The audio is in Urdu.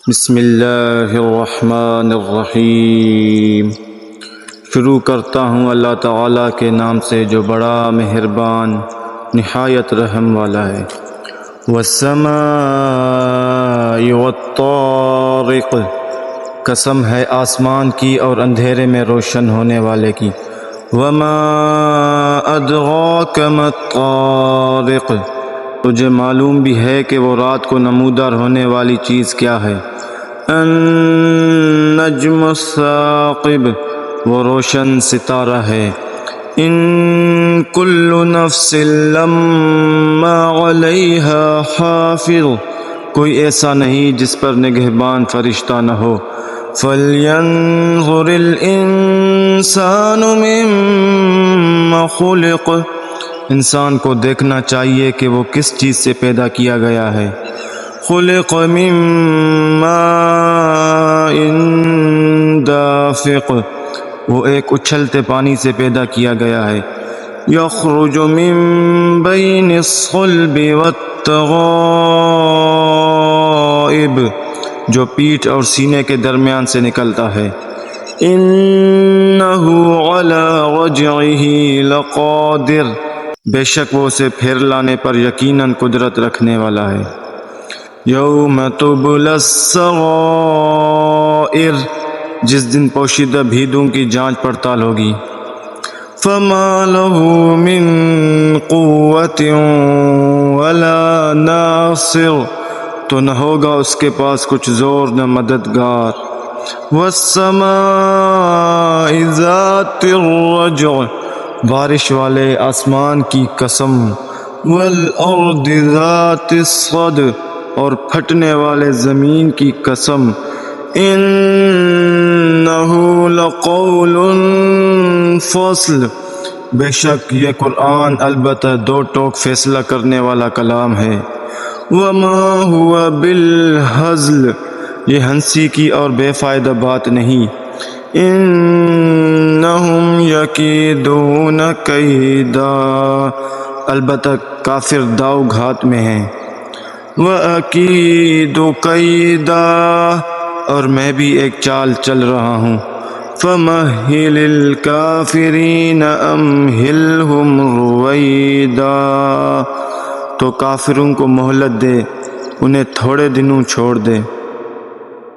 بسم اللہ الرحمن الرحیم۔ شروع کرتا ہوں اللہ تعالیٰ کے نام سے جو بڑا مہربان نہایت رحم والا ہے۔ والسماء والطارق، قسم ہے آسمان کی اور اندھیرے میں روشن ہونے والے کی۔ وما ادراک ما الطارق، تجھے معلوم بھی ہے کہ وہ رات کو نمودار ہونے والی چیز کیا ہے۔ النجم الثاقب، وہ روشن ستارہ ہے۔ ان کل نفس لما علیہا حافظ، کوئی ایسا نہیں جس پر نگہبان فرشتہ نہ ہو۔ فلینظر الانسان مما خلق، انسان کو دیکھنا چاہیے کہ وہ کس چیز سے پیدا کیا گیا ہے۔ خلق من ماء دافق، وہ ایک اچھلتے پانی سے پیدا کیا گیا ہے۔ یخرج من بین الصلب والترائب، جو پیٹھ اور سینے کے درمیان سے نکلتا ہے۔ انہ علی رجعہ لقادر، بے شک وہ اسے پھیر لانے پر یقیناً قدرت رکھنے والا ہے۔ یوم تبلی السرائر، جس دن پوشیدہ بھیدوں کی جانچ پڑتال ہوگی۔ فما لہ من قوت ولا ناصر، تو نہ ہوگا اس کے پاس کچھ زور نہ مددگار۔ والسماء ذات الرجع، بارش والے آسمان کی قسم۔ والارض ذات الصدع، اور پھٹنے والے زمین کی قسم۔ انہ لقول فصل، بے شک یہ قرآن البتہ دو ٹوک فیصلہ کرنے والا کلام ہے۔ وما هو بالہزل، یہ ہنسی کی اور بے فائدہ بات نہیں۔ انہم یکیدون کیدا، البتہ کافر داؤ گھات میں ہیں۔ وَأَكِيدُ كَيْدًا، اور میں بھی ایک چال چل رہا ہوں۔ فَمَهِّلِ الْكَافِرِينَ أَمْهِلْهُمْ رُوَيْدًا، تو کافروں کو مہلت دے، انہیں تھوڑے دنوں چھوڑ دے۔